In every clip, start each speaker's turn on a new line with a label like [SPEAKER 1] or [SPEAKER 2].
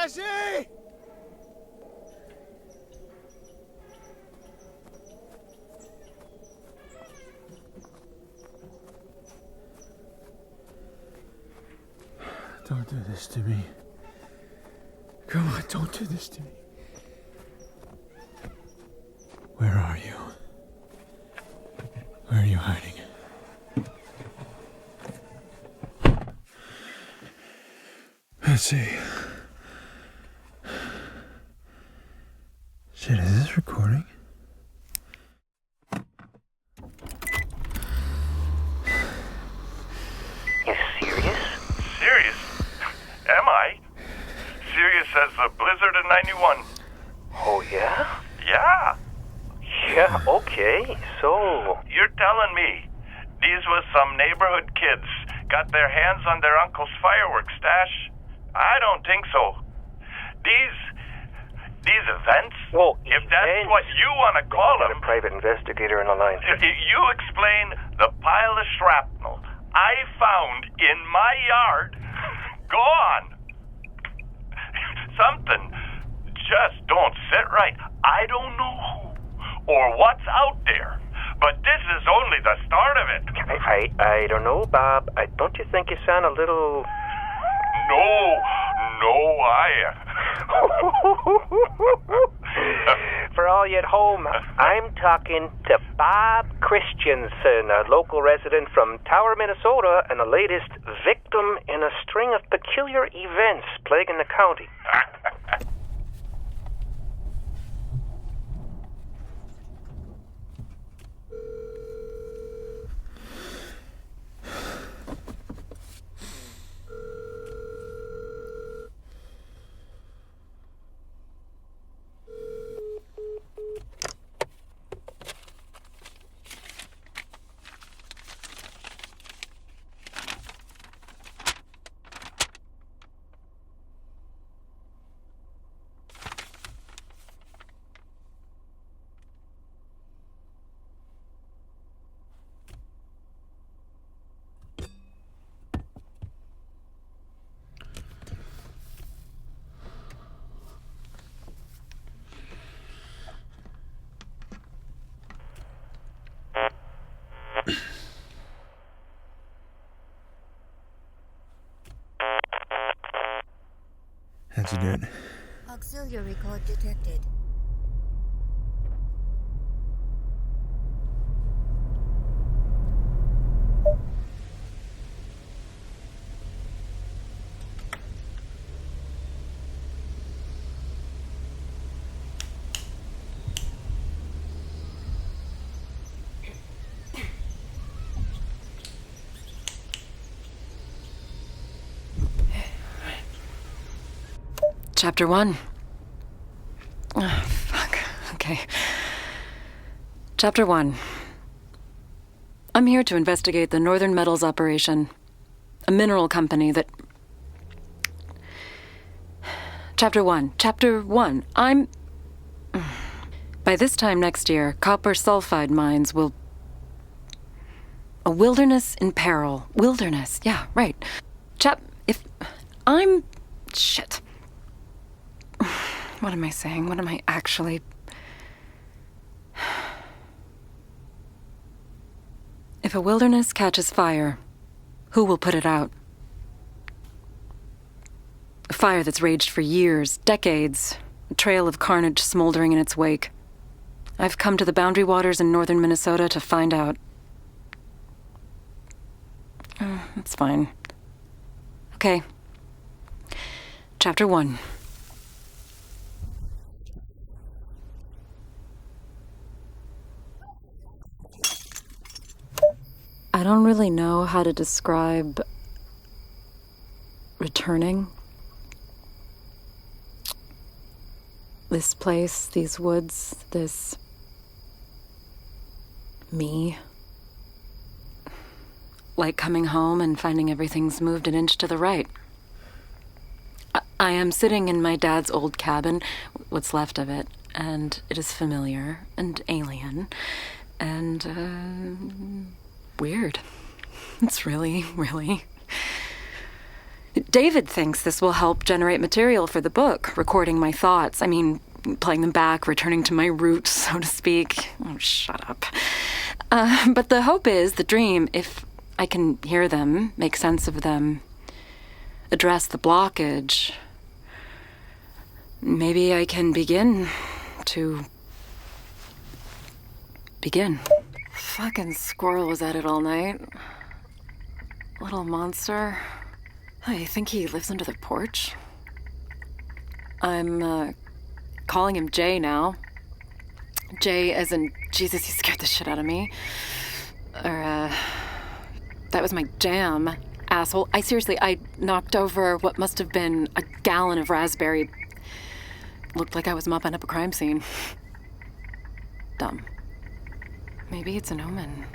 [SPEAKER 1] Jesse! Don't do this to me. Come on, don't do this to me. Where are you? Where are you hiding? Let's see. Shit, is this recording?
[SPEAKER 2] You serious?
[SPEAKER 3] Serious? Am I? Serious as a blizzard of 91.
[SPEAKER 2] Oh, yeah?
[SPEAKER 3] Yeah.
[SPEAKER 2] Yeah, okay. So,
[SPEAKER 3] You're telling me these was some neighborhood kids got their hands on their uncle's fireworks stash? I don't think so. These events?
[SPEAKER 2] well,
[SPEAKER 3] If that's what you want to call
[SPEAKER 2] got a
[SPEAKER 3] them,
[SPEAKER 2] private investigator on the line.
[SPEAKER 3] you explain the pile of shrapnel I found in my yard. Go on. Something just don't sit right. I don't know who or what's out there, but this is only the start of it.
[SPEAKER 2] I don't know, Bob. Don't you think you sound a little... For all you at home, I'm talking to Bob Christensen, a local resident from Tower, Minnesota, and the latest victim in a string of peculiar events plaguing the county.
[SPEAKER 1] How'd you do it?
[SPEAKER 4] Auxiliary code detected.
[SPEAKER 5] Chapter 1. Oh, fuck. Okay. Chapter 1. I'm here to investigate the Northern Metals operation, a mineral company that... Chapter 1. By this time next year, copper sulfide mines will... A wilderness in peril. Wilderness. Yeah, right. Shit. What am I saying? What am I actually... If a wilderness catches fire, who will put it out? A fire that's raged for years, decades, a trail of carnage smoldering in its wake. I've come to the boundary waters in northern Minnesota to find out. It's fine. Okay. Chapter 1. I don't really know how to describe returning. This place, these woods, this me. Like coming home and finding everything's moved an inch to the right. I am sitting in my dad's old cabin, what's left of it, and it is familiar and alien and weird. It's really, really... David thinks this will help generate material for the book, recording my thoughts. I mean, playing them back, returning to my roots, so to speak. Oh, shut up. But the hope is, the dream, if I can hear them, make sense of them, address the blockage, maybe I can begin. Fucking squirrel was at it all night. Little monster. I think he lives under the porch. I'm, calling him Jay now. Jay as in, Jesus, he scared the shit out of me. Or, that was my jam, asshole. I knocked over what must have been a gallon of raspberry. Looked like I was mopping up a crime scene. Dumb. Maybe it's an omen.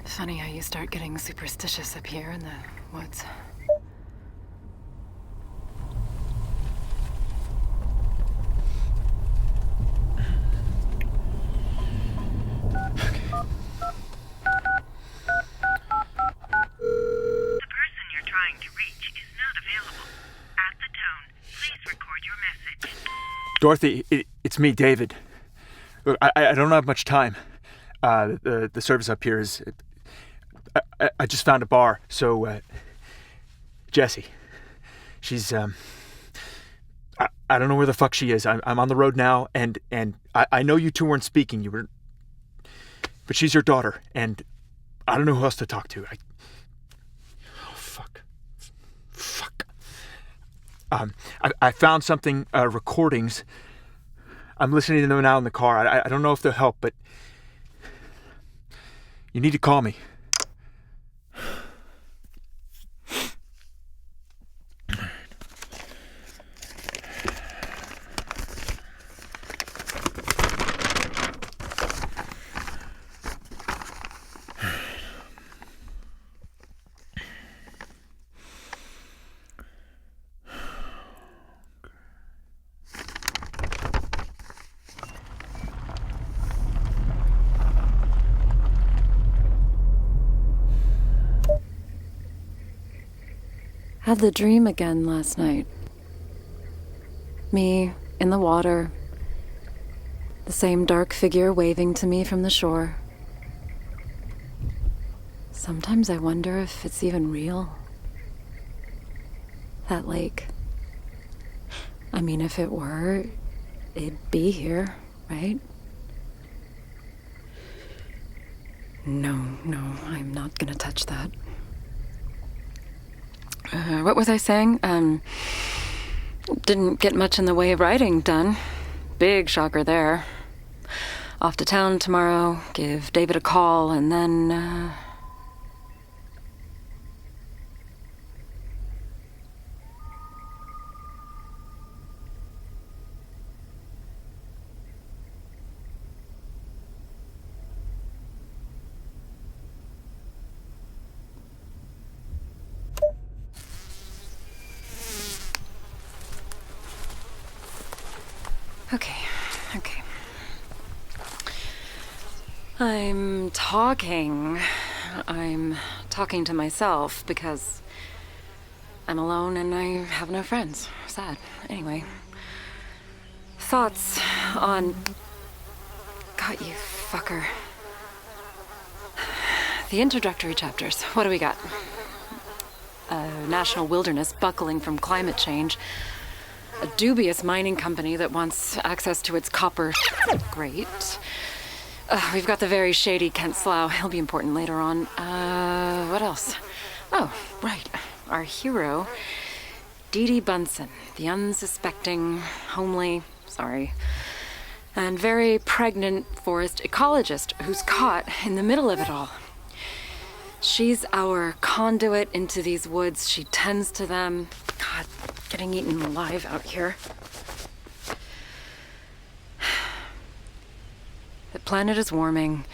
[SPEAKER 5] Funny how you start getting superstitious up here in the woods.
[SPEAKER 1] Dorothy, it's me, David. Look, I don't have much time. The service up here is... I just found a bar, so... Jessie. She's, I don't know where the fuck she is. I'm on the road now, and I know you two weren't speaking. You were... But she's your daughter, and I don't know who else to talk to. Oh, fuck. I found something, recordings. I'm listening to them now in the car. I don't know if they'll help, but you need to call me.
[SPEAKER 5] Had the dream again last night. Me in the water. The same dark figure waving to me from the shore. Sometimes I wonder if it's even real. That lake. I mean, if it were, it'd be here, right? No, I'm not gonna touch that. What was I saying? Didn't get much in the way of writing done. Big shocker there. Off to town tomorrow, give David a call, and then, Okay. I'm talking to myself because I'm alone and I have no friends. Sad. Anyway. Thoughts on... God, you fucker. The introductory chapters. What do we got? National wilderness buckling from climate change. A dubious mining company that wants access to its copper. Great. We've got the very shady Kent Slough. He'll be important later on. What else? Oh, right. Our hero, Dee Dee Bunsen, the unsuspecting, homely, and very pregnant forest ecologist who's caught in the middle of it all. She's our conduit into these woods. She tends to them. God, getting eaten alive out here. The planet is warming.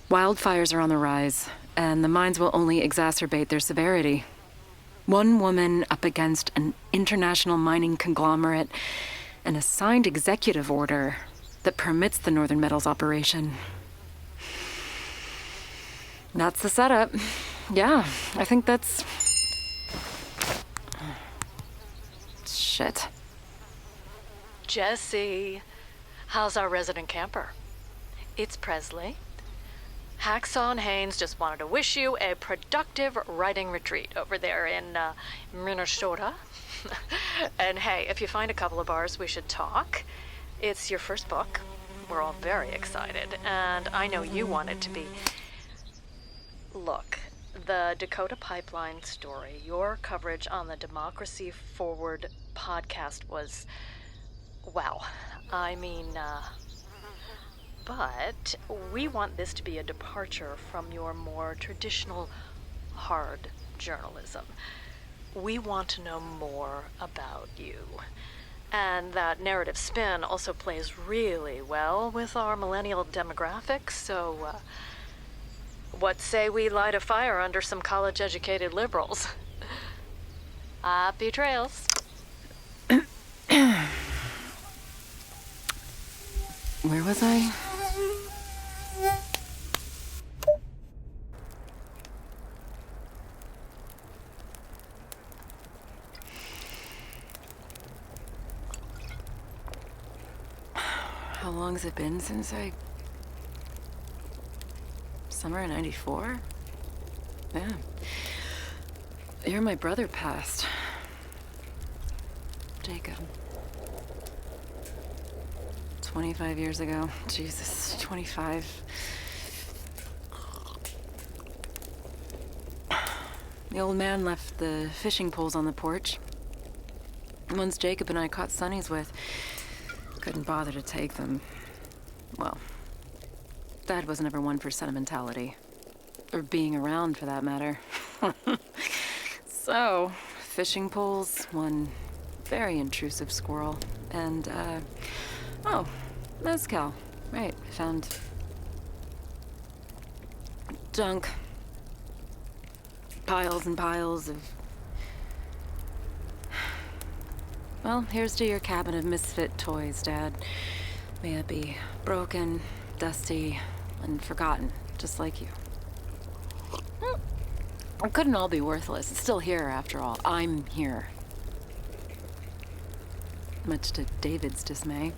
[SPEAKER 5] Wildfires are on the rise, and the mines will only exacerbate their severity. One woman up against an international mining conglomerate and a signed executive order that permits the Northern Metals operation. That's the setup. Yeah, I think that's... shit.
[SPEAKER 6] Jesse, how's our resident camper? It's Presley. Hacksaw and Haynes just wanted to wish you a productive writing retreat over there in Minnesota. And hey, if you find a couple of bars, we should talk. It's your first book. We're all very excited, and I know you want it to be. Look, the Dakota Pipeline story, your coverage on the Democracy Forward podcast was, wow. I mean, but we want this to be a departure from your more traditional hard journalism. We want to know more about you. And that narrative spin also plays really well with our millennial demographics, so what say we light a fire under some college-educated liberals? Happy trails.
[SPEAKER 5] Where was I? How long has it been since Summer of '94? Yeah. The year my brother passed. Jacob. 25 years ago. Jesus, 25. The old man left the fishing poles on the porch. The ones Jacob and I caught sunnies with. Couldn't bother to take them. Well, Dad was never one for sentimentality. Or being around, for that matter. So, fishing poles, one very intrusive squirrel, and, mezcal. Right, found junk. Piles and piles of... Well, here's to your cabinet of misfit toys, Dad. May it be broken, dusty, and forgotten, just like you. It couldn't all be worthless. It's still here, after all. I'm here. Much to David's dismay.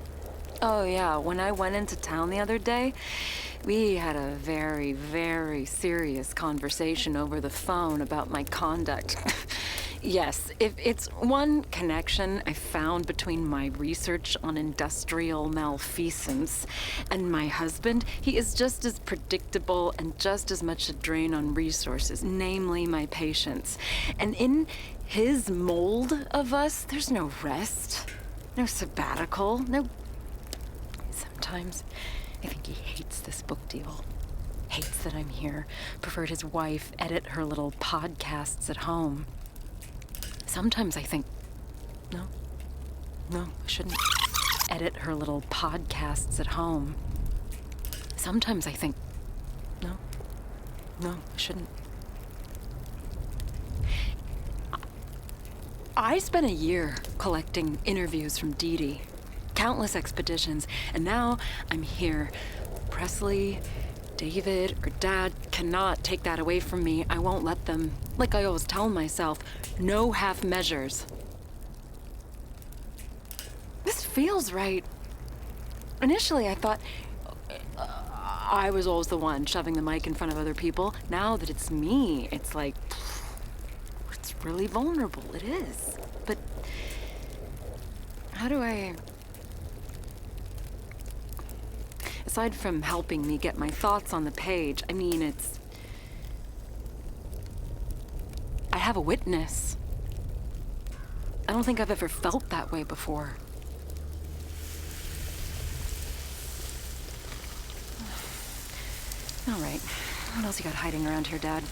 [SPEAKER 5] Oh, yeah, when I went into town the other day, we had a very, very serious conversation over the phone about my conduct. Yes, if it's one connection I found between my research on industrial malfeasance and my husband, he is just as predictable and just as much a drain on resources, namely my patience. And in his mold of us, there's no rest, no sabbatical, no... Sometimes I think he hates this book deal. Hates that I'm here. Preferred his wife edit her little podcasts at home. Sometimes I think, no, I shouldn't edit her little podcasts at home. Sometimes I think, no, I shouldn't. I spent a year collecting interviews from Dee Dee, countless expeditions, and now I'm here. Presley, David, or Dad cannot take that away from me. I won't let them. Like I always tell myself, no half measures. This feels right. Initially, I thought I was always the one shoving the mic in front of other people. Now that it's me, it's like, it's really vulnerable. It is. But how do I... Aside from helping me get my thoughts on the page, I mean, it's... I have a witness. I don't think I've ever felt that way before. All right. What else you got hiding around here, Dad?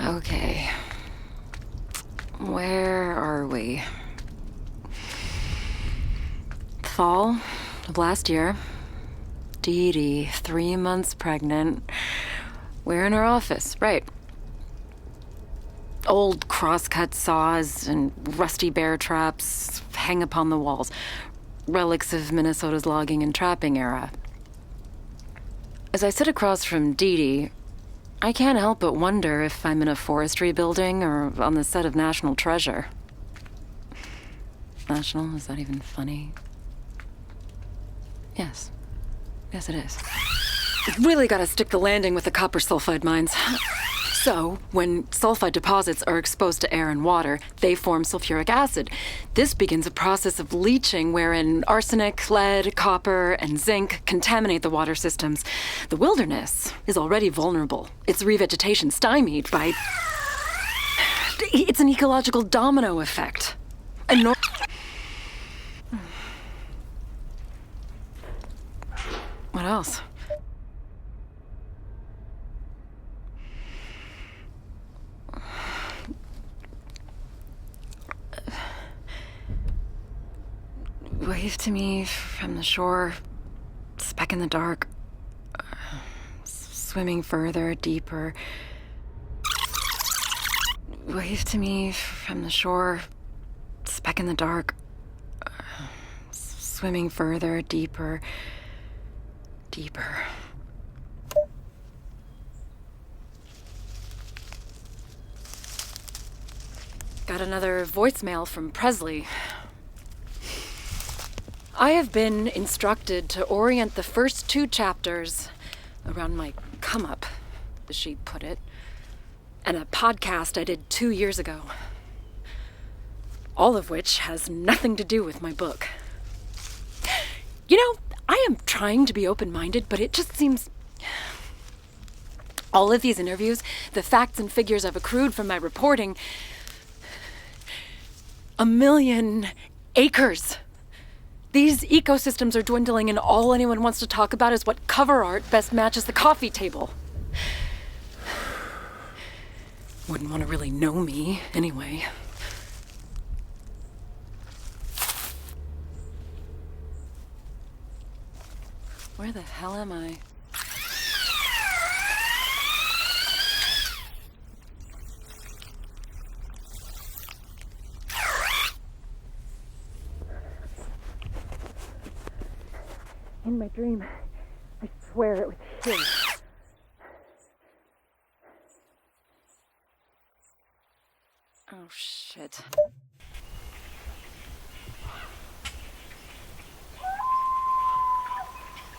[SPEAKER 5] Okay. Where are we? Fall of last year. Dee Dee, 3 months pregnant. We're in our office, right. Old crosscut saws and rusty bear traps hang upon the walls. Relics of Minnesota's logging and trapping era. As I sit across from Dee Dee, I can't help but wonder if I'm in a forestry building or on the set of National Treasure. National? Is that even funny? Yes. Yes, it is. Really gotta stick the landing with the copper sulfide mines. So, when sulfide deposits are exposed to air and water, they form sulfuric acid. This begins a process of leaching wherein arsenic, lead, copper, and zinc contaminate the water systems. The wilderness is already vulnerable. Its revegetation stymied by... It's an ecological domino effect. What else? Wave to me from the shore, speck in the dark, swimming further, deeper. Wave to me from the shore, speck in the dark, swimming further, deeper, deeper. Got another voicemail from Presley. I have been instructed to orient the first 2 chapters around my come-up, as she put it, and a podcast I did 2 years ago. All of which has nothing to do with my book. You know, I am trying to be open-minded, but it just seems... All of these interviews, the facts and figures I've accrued from my reporting... 1 million acres! These ecosystems are dwindling, and all anyone wants to talk about is what cover art best matches the coffee table. Wouldn't want to really know me, anyway. Where the hell am I? In my dream, I swear it was here. Oh, shit.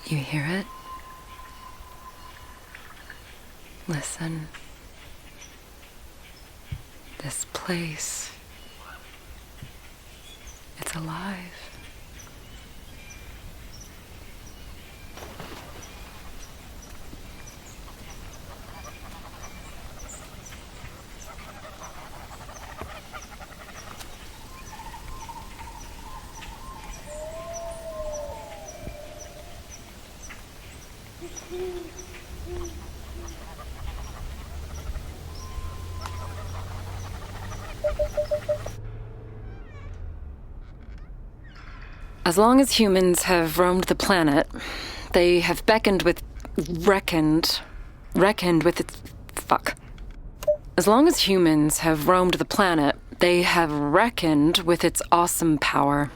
[SPEAKER 5] You hear it? Listen. This place. It's alive. As long as humans have roamed the planet, they have reckoned with its... Fuck. As long as humans have roamed the planet, they have reckoned with its awesome power.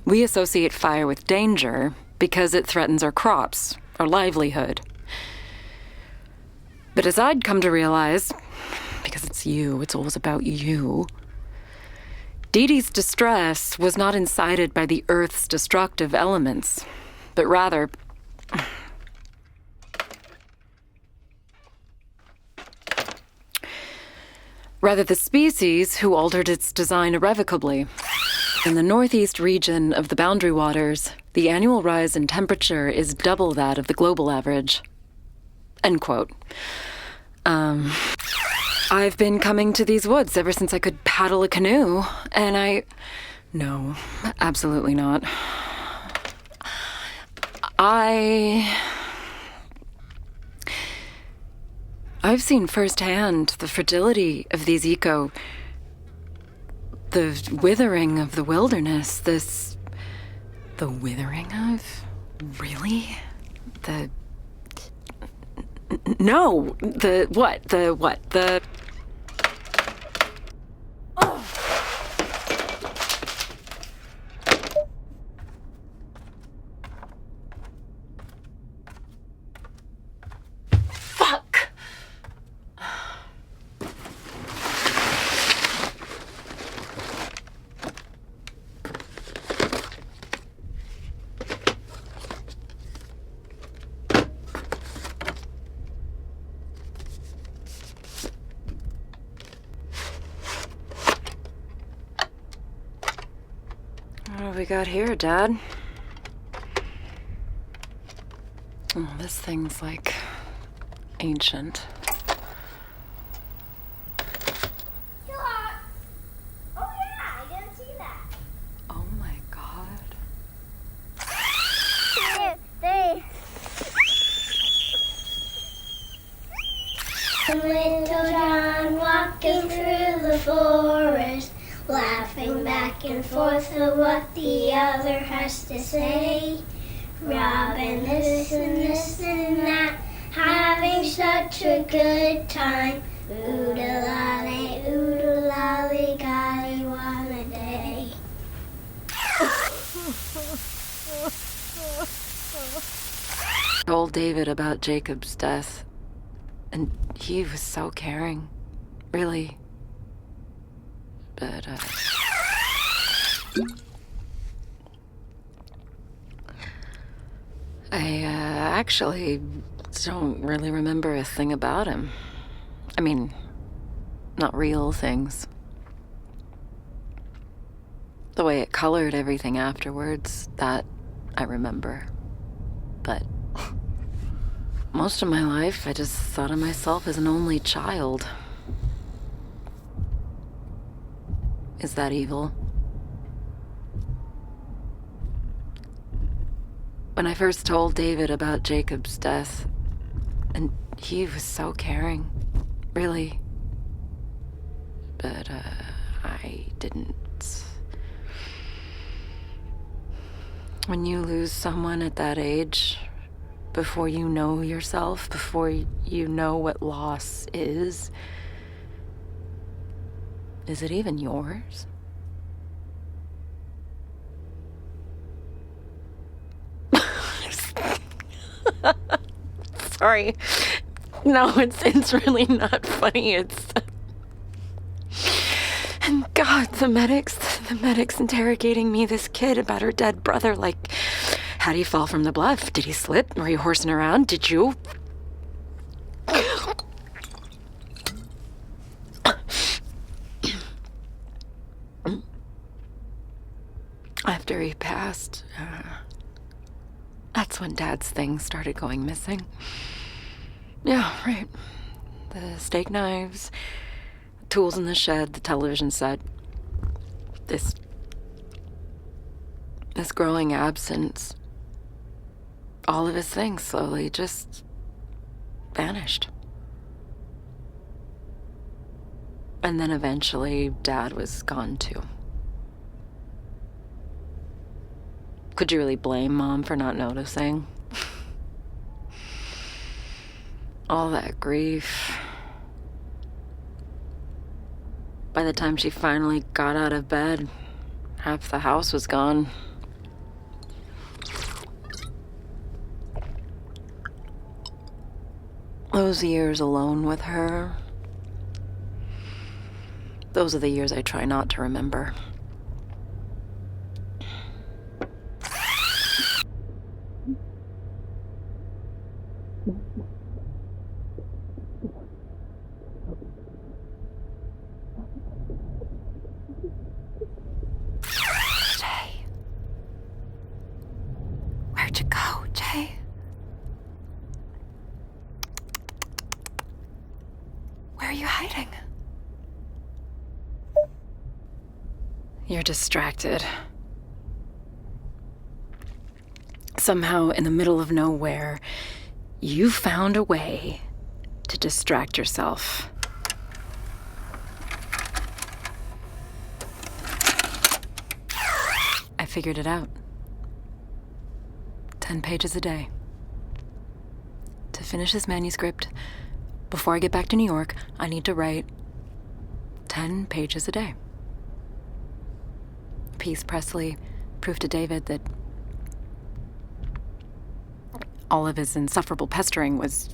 [SPEAKER 5] We associate fire with danger because it threatens our crops, our livelihood. But as I'd come to realize, because it's you, it's always about you, Dee Dee's distress was not incited by the Earth's destructive elements, but rather... rather the species who altered its design irrevocably. In the northeast region of the Boundary Waters, the annual rise in temperature is double that of the global average. End quote. I've been coming to these woods ever since I could paddle a canoe, and No, absolutely not. I've seen firsthand the fragility of these the withering of the wilderness, the withering of? Really? No, the what? Oh. Fuck. What have we got here, Dad? Oh, this thing's like ancient.
[SPEAKER 4] Oh yeah, I didn't see that.
[SPEAKER 5] Oh my God.
[SPEAKER 7] Little John walking through the forest, laughing back and forth at what the other has to say. Robin this and that, having such a good time. Oodalali, golly, what a day.
[SPEAKER 5] Told David about Jacob's death, and he was so caring, really. But, I actually don't really remember a thing about him. I mean, not real things. The way it colored everything afterwards, that I remember. But most of my life, I just thought of myself as an only child. Is that evil? When I first told David about Jacob's death, and he was so caring, really. But, I didn't. When you lose someone at that age, before you know yourself, before you know what loss is it even yours? Sorry. No, it's really not funny. And God, the medics interrogating me, this kid, about her dead brother, like, how'd he fall from the bluff? Did he slip? Were you horsing around? Did you? After he passed, that's when Dad's things started going missing. Yeah, right. The steak knives, tools in the shed, the television set. This growing absence. All of his things slowly just vanished. And then eventually, Dad was gone too. Could you really blame Mom for not noticing? All that grief. By the time she finally got out of bed, half the house was gone. Those years alone with her, those are the years I try not to remember. Jay. Where'd you go, Jay? Where are you hiding? You're distracted. Somehow, in the middle of nowhere, you found a way to distract yourself. I figured it out. 10 pages a day. to finish this manuscript, before I get back to New York, I need to write 10 pages a day. Peace Presley proved to David that all of his insufferable pestering was...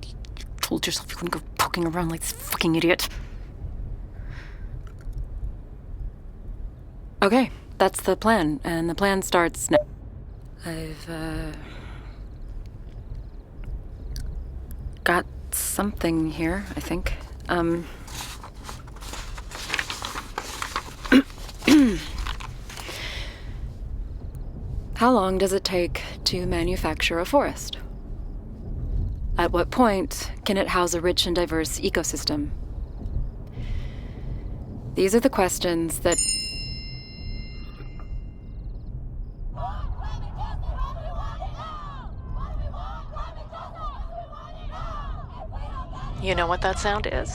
[SPEAKER 5] You told yourself you couldn't go poking around like this fucking idiot. Okay, that's the plan, and the plan starts now. I've, got something here, I think. How long does it take to manufacture a forest? At what point can it house a rich and diverse ecosystem? These are the questions that...
[SPEAKER 6] You know what that sound is?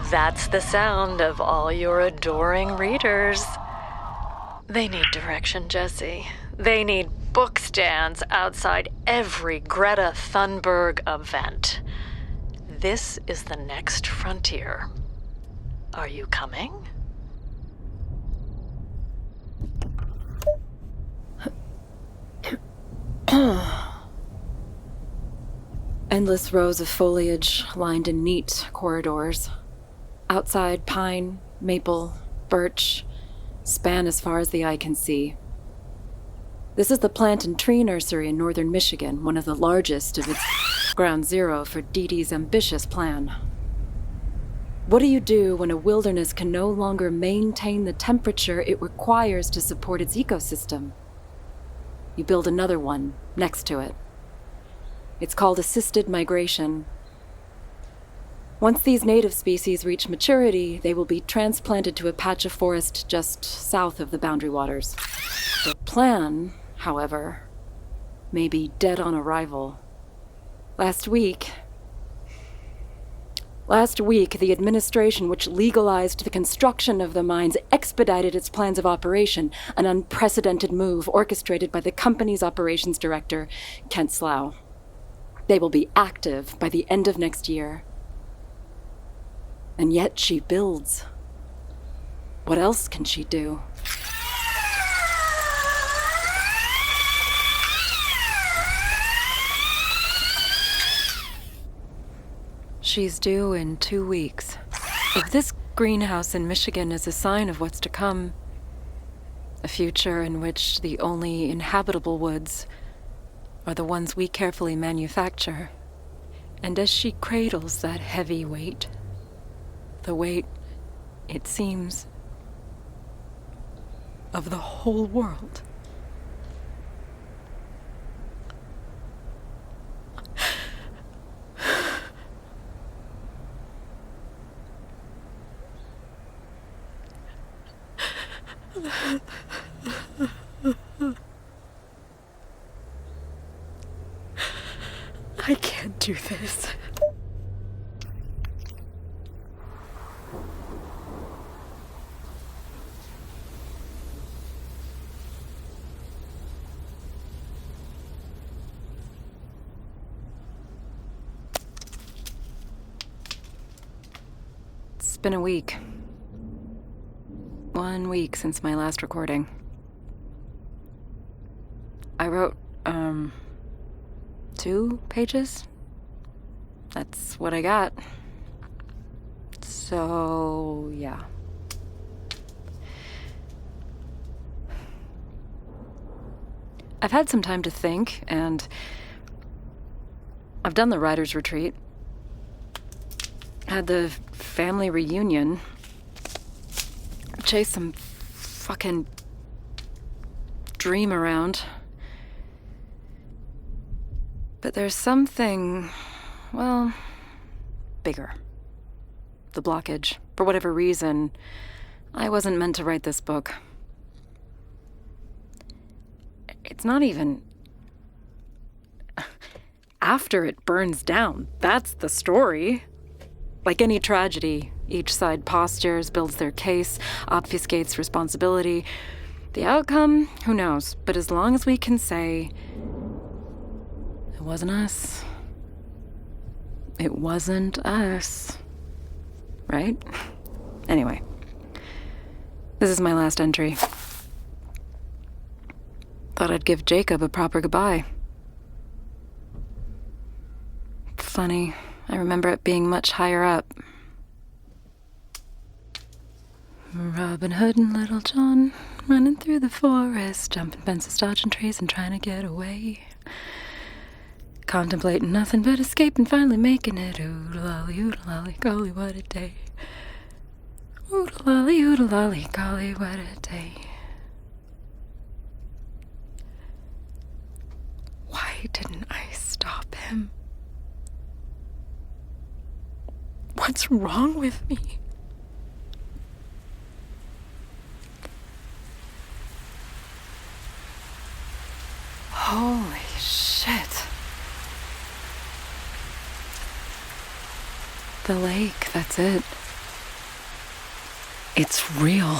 [SPEAKER 6] That's the sound of all your adoring readers. They need direction, Jesse. They need book stands outside every Greta Thunberg event. This is the next frontier. Are you coming?
[SPEAKER 5] Endless rows of foliage lined in neat corridors. Outside, pine, maple, birch, span as far as the eye can see. This is the plant and tree nursery in northern Michigan, one of the largest of its ground zero for Dee Dee's ambitious plan. What do you do when a wilderness can no longer maintain the temperature it requires to support its ecosystem? You build another one next to it. It's called assisted migration. Once these native species reach maturity, they will be transplanted to a patch of forest just south of the boundary waters. The plan, however, may be dead on arrival. Last week, the administration which legalized the construction of the mines expedited its plans of operation, an unprecedented move orchestrated by the company's operations director, Kent Slough. They will be active by the end of next year. And yet she builds. What else can she do? She's due in 2 weeks. If this greenhouse in Michigan is a sign of what's to come, a future in which the only inhabitable woods are the ones we carefully manufacture, and as she cradles that heavy weight, the weight, it seems, of the whole world. I can't do this. It's been a week. 1 week since my last recording. I wrote, 2 pages? That's what I got. So, yeah. I've had some time to think, and I've done the writer's retreat. Had the family reunion. Chased some fucking dream around. But there's something, well, bigger. The blockage. For whatever reason, I wasn't meant to write this book. It's not even after it burns down. That's the story. Like any tragedy, each side postures, builds their case, obfuscates responsibility. The outcome, who knows? But as long as we can say, wasn't us. It wasn't us. Right? Anyway. This is my last entry. Thought I'd give Jacob a proper goodbye. Funny, I remember it being much higher up. Robin Hood and Little John running through the forest, jumping fences, dodging trees, and trying to get away. Contemplating nothing but escape and finally making it. Oodle-lolly, golly, what a day. Oodle-lolly, golly, what a day. Why didn't I stop him? What's wrong with me? Holy shit. The lake, that's it. It's real.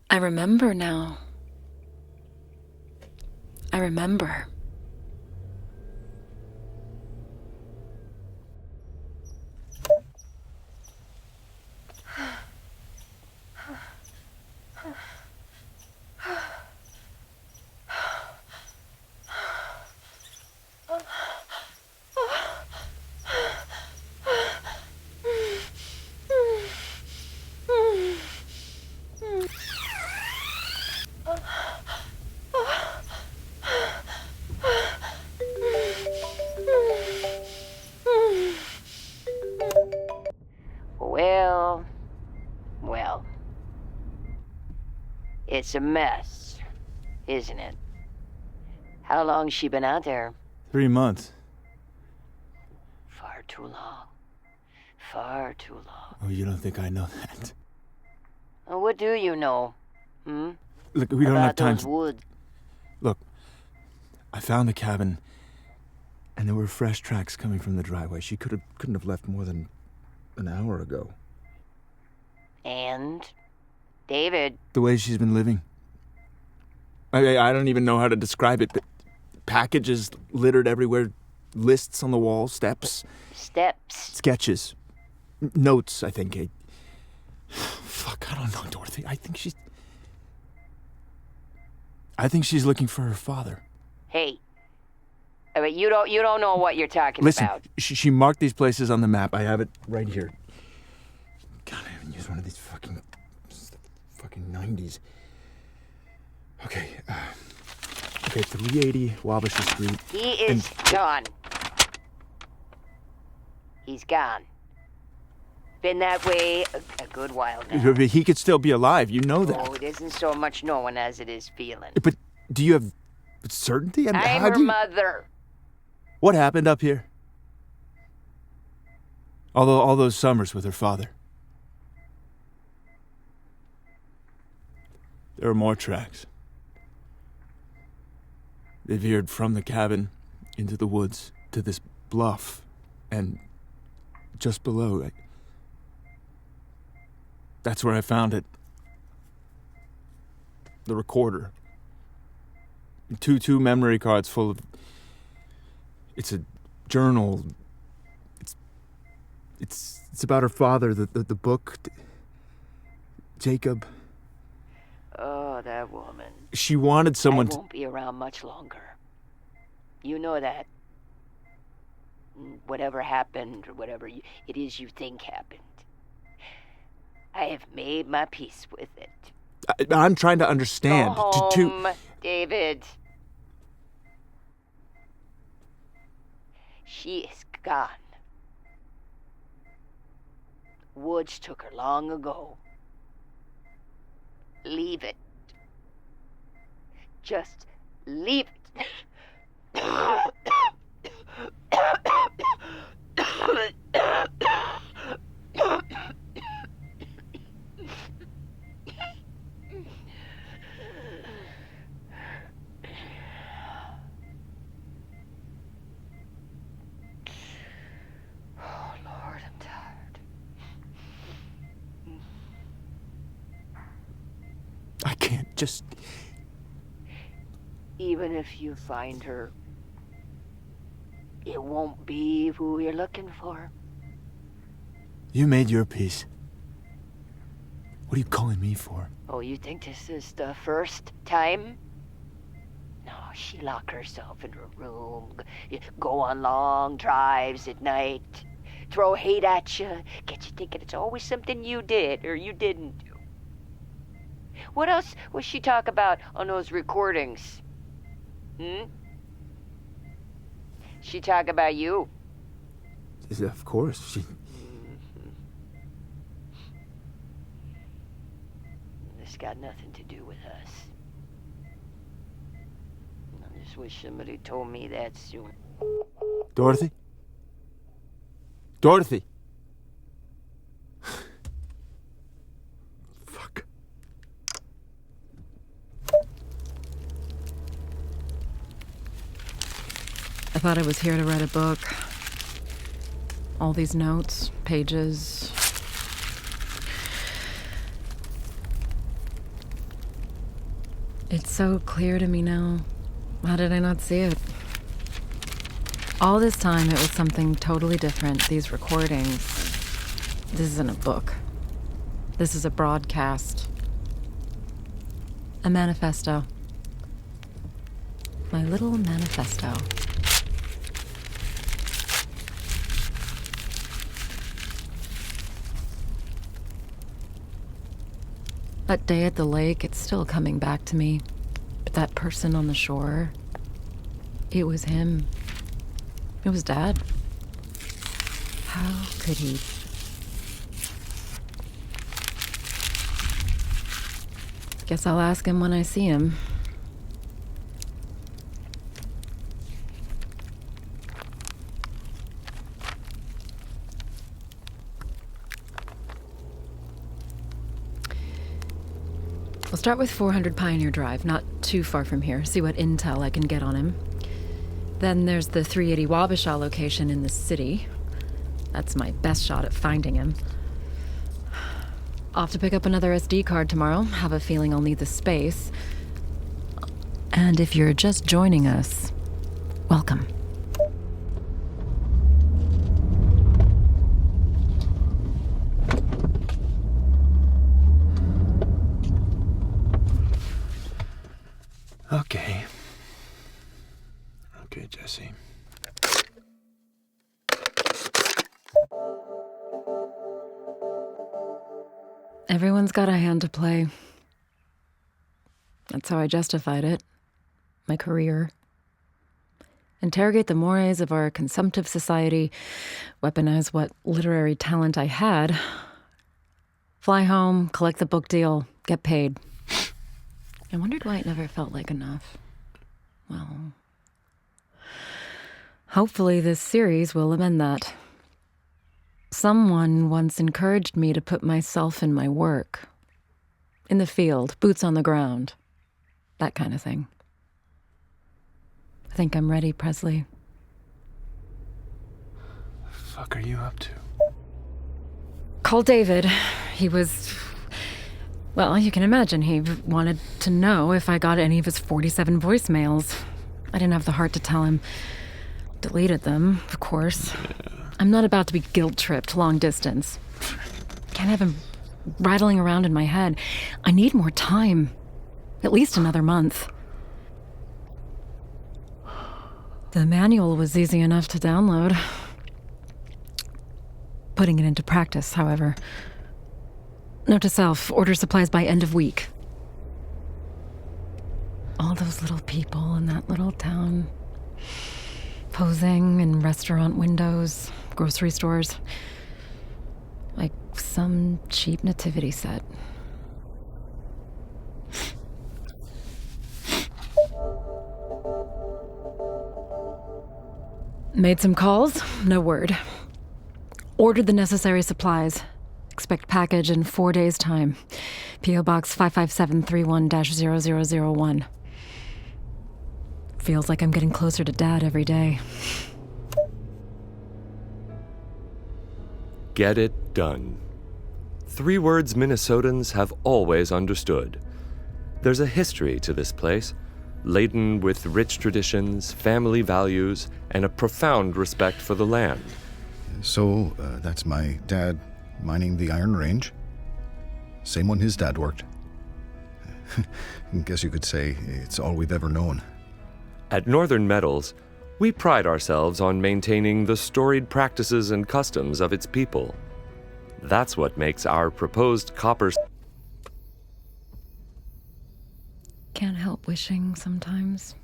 [SPEAKER 5] I remember now. I remember.
[SPEAKER 8] Well, it's a mess, isn't it? How long's she been out there?
[SPEAKER 1] 3 months.
[SPEAKER 8] Far too long. Far too long.
[SPEAKER 1] Oh, you don't think I know that?
[SPEAKER 8] Well, what do you know?
[SPEAKER 1] Look, we don't
[SPEAKER 8] About
[SPEAKER 1] have time
[SPEAKER 8] those
[SPEAKER 1] to...
[SPEAKER 8] woods.
[SPEAKER 1] Look, I found the cabin, and there were fresh tracks coming from the driveway. She couldn't have left more than an hour ago.
[SPEAKER 8] And? David?
[SPEAKER 1] The way she's been living. I don't even know how to describe it, but packages littered everywhere, lists on the wall, steps.
[SPEAKER 8] Steps?
[SPEAKER 1] Sketches. Notes, I think. Fuck, I don't know, Dorothy. I think she's looking for her father.
[SPEAKER 8] Hey. You don't know what you're talking
[SPEAKER 1] Listen,
[SPEAKER 8] about.
[SPEAKER 1] she marked these places on the map. I have it right here. God, I haven't used one of these fucking 90s. Okay, 380 Wabasha Street.
[SPEAKER 8] He is gone. He's gone. Been that way a good while now.
[SPEAKER 1] He could still be alive, you know that.
[SPEAKER 8] Oh, it isn't so much knowing as it is feeling.
[SPEAKER 1] But do you have certainty? I mean,
[SPEAKER 8] I'm
[SPEAKER 1] how
[SPEAKER 8] her
[SPEAKER 1] do you...
[SPEAKER 8] mother.
[SPEAKER 1] What happened up here? All those summers with her father. There are more tracks. They veered from the cabin into the woods to this bluff, and just below, that's where I found it. The recorder. Two memory cards full of... It's a journal. It's about her father, the book. Jacob.
[SPEAKER 8] Oh, that woman.
[SPEAKER 1] She wanted someone
[SPEAKER 8] I won't be around much longer. You know that. Whatever happened, or whatever it is you think happened, I have made my peace with it.
[SPEAKER 1] I'm trying to understand.
[SPEAKER 8] Go home, David. She is gone. Woods took her long ago. Leave it. Just leave it. Oh, Lord, I'm tired.
[SPEAKER 1] I can't just...
[SPEAKER 8] Even if you find her, it won't be who you're looking for.
[SPEAKER 1] You made your peace. What are you calling me for?
[SPEAKER 8] Oh, you think this is the first time? No, she locked herself in her room, go on long drives at night, throw hate at you, get you thinking it's always something you did or you didn't do. What else was she talk about on those recordings? She talk about you.
[SPEAKER 1] Of course, she...
[SPEAKER 8] This got nothing to do with us. I just wish somebody told me that soon.
[SPEAKER 1] Dorothy? Dorothy! Fuck.
[SPEAKER 5] I thought I was here to write a book. All these notes, pages. It's so clear to me now. How did I not see it? All this time it was something totally different. These recordings. This isn't a book. This is a broadcast. A manifesto. My little manifesto. That day at the lake, it's still coming back to me. But that person on the shore, it was him. It was Dad. How could he? Guess I'll ask him when I see him. We'll start with 400 Pioneer Drive, not too far from here, see what intel I can get on him. Then there's the 380 Wabasha location in the city. That's my best shot at finding him. Off to pick up another SD card tomorrow. Have a feeling I'll need the space. And if you're just joining us, welcome.
[SPEAKER 1] Okay, Jesse.
[SPEAKER 5] Everyone's got a hand to play. That's how I justified it. My career. Interrogate the mores of our consumptive society, weaponize what literary talent I had, fly home, collect the book deal, get paid. I wondered why it never felt like enough. Well, hopefully this series will amend that. Someone once encouraged me to put myself in my work. In the field, boots on the ground. That kind of thing. I think I'm ready, Presley.
[SPEAKER 1] The fuck are you up to?
[SPEAKER 5] Call David. He was... Well, you can imagine he wanted to know if I got any of his 47 voicemails. I didn't have the heart to tell him. Deleted them, of course. I'm not about to be guilt-tripped long distance. Can't have him rattling around in my head. I need more time. At least another month. The manual was easy enough to download. Putting it into practice, however. Note to self, order supplies by end of week. All those little people in that little town. Posing in restaurant windows, grocery stores. Like some cheap nativity set. Made some calls, no word. Ordered the necessary supplies. Expect package in 4 days' time. P.O. Box 55731-0001. Feels like I'm getting closer to Dad every day.
[SPEAKER 9] Get it done. 3 words Minnesotans have always understood. There's a history to this place, laden with rich traditions, family values, and a profound respect for the land.
[SPEAKER 10] So, that's my dad mining the Iron Range. Same one his dad worked. I guess you could say it's all we've ever known.
[SPEAKER 9] At Northern Metals, we pride ourselves on maintaining the storied practices and customs of its people. That's what makes our proposed copper...
[SPEAKER 5] Can't help wishing sometimes,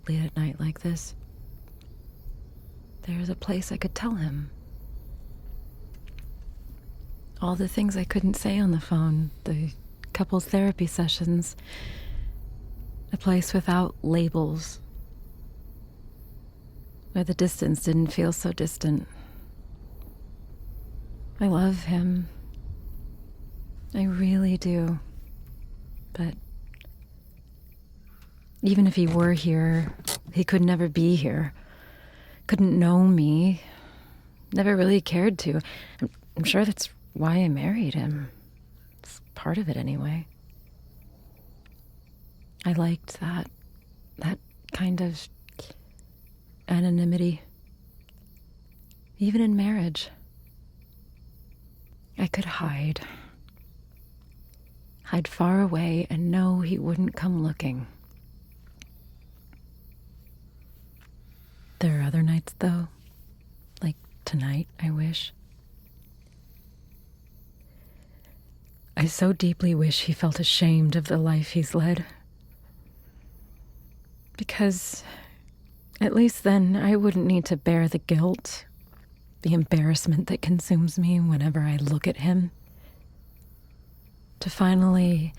[SPEAKER 5] late at night like this, there's a place I could tell him. All the things I couldn't say on the phone, the couples therapy sessions, a place without labels, where the distance didn't feel so distant. I love him. I really do. But even if he were here, he could never be here. Couldn't know me. Never really cared to. I'm sure that's why I married him. It's part of it anyway. I liked that kind of anonymity. Even in marriage. I could hide far away and know he wouldn't come looking. There are other nights, though. Like tonight, I wish. I so deeply wish he felt ashamed of the life he's led. Because at least then I wouldn't need to bear the guilt, the embarrassment that consumes me whenever I look at him. To finally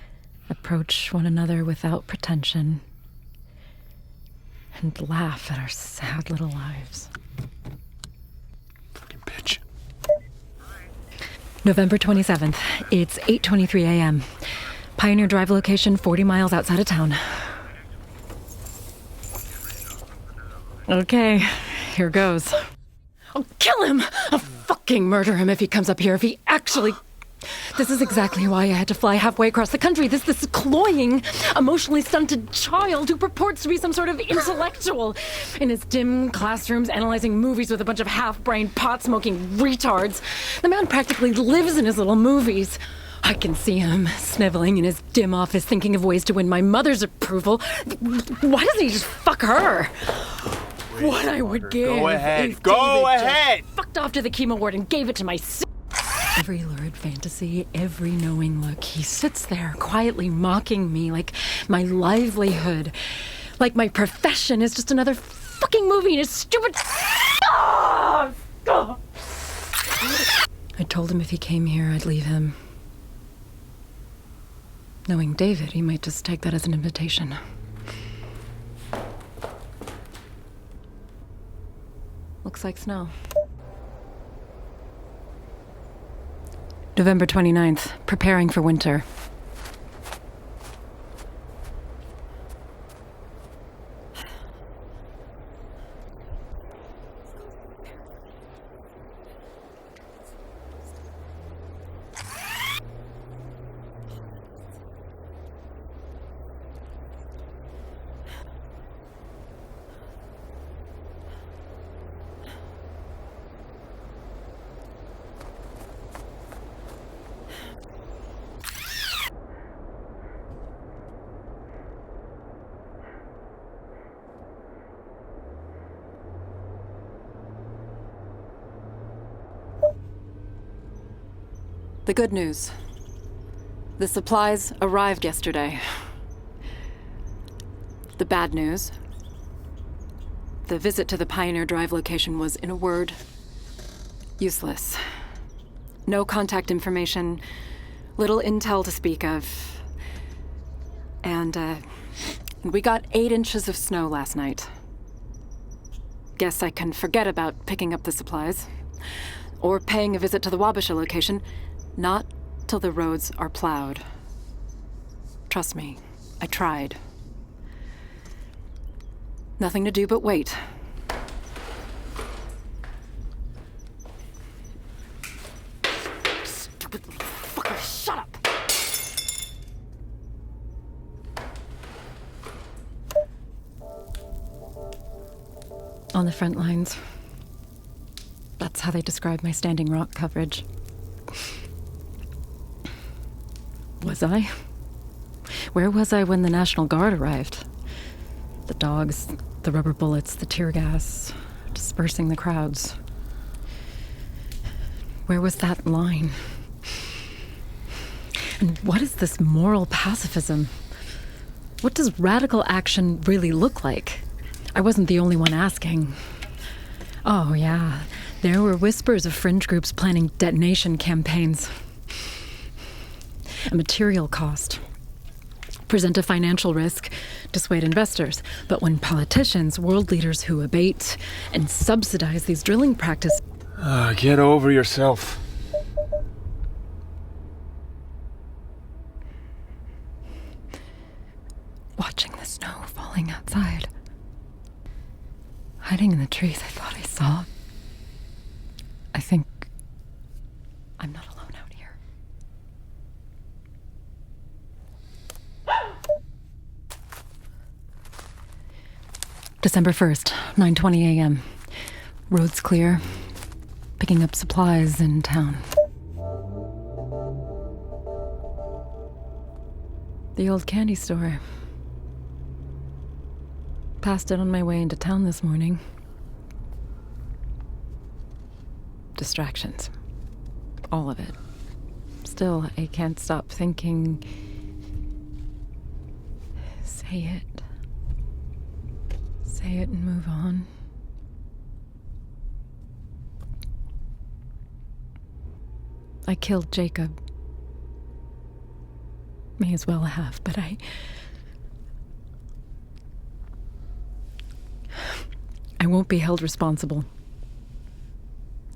[SPEAKER 5] approach one another without pretension and laugh at our sad little lives.
[SPEAKER 1] Fucking bitch.
[SPEAKER 5] November 27th. It's 8:23 a.m. Pioneer Drive location 40 miles outside of town. Okay, here goes. I'll kill him! I'll fucking murder him if he comes up here, if he actually... This is exactly why I had to fly halfway across the country. This cloying, emotionally stunted child who purports to be some sort of intellectual in his dim classrooms analyzing movies with a bunch of half-brained, pot-smoking retards. The man practically lives in his little movies. I can see him sniveling in his dim office thinking of ways to win my mother's approval. Why doesn't he just fuck her? What I would give
[SPEAKER 1] Go ahead.
[SPEAKER 5] if
[SPEAKER 1] Go
[SPEAKER 5] David
[SPEAKER 1] ahead.
[SPEAKER 5] just fucked off to the chemo ward and gave it to my every lurid fantasy, every knowing look. He sits there quietly mocking me like my livelihood, like my profession is just another fucking movie in his stupid... I told him if he came here, I'd leave him. Knowing David, he might just take that as an invitation. Looks like snow. November 29th, preparing for winter. The good news. The supplies arrived yesterday. The bad news. The visit to the Pioneer Drive location was, in a word, useless. No contact information, little intel to speak of. And we got 8 inches of snow last night. Guess I can forget about picking up the supplies. Or paying a visit to the Wabasha location. Not till the roads are plowed. Trust me, I tried. Nothing to do but wait. Stupid little fucker, shut up! On the front lines. That's how they describe my Standing Rock coverage. Was I? Where was I when the National Guard arrived? The dogs, the rubber bullets, the tear gas, dispersing the crowds. Where was that line? And what is this moral pacifism? What does radical action really look like? I wasn't the only one asking. Oh, yeah. There were whispers of fringe groups planning detonation campaigns. A material cost. Present a financial risk, dissuade investors. But when politicians, world leaders who abate and subsidize these drilling practices...
[SPEAKER 1] Get over yourself.
[SPEAKER 5] Watching the snow falling outside. Hiding in the trees, I thought I saw. I think I'm not alone out here. December 1st, 9:20 a.m. Roads clear. Picking up supplies in town. The old candy store. Passed it on my way into town this morning. Distractions. All of it. Still, I can't stop thinking... Say it. Say it and move on. I killed Jacob. May as well have, but I won't be held responsible.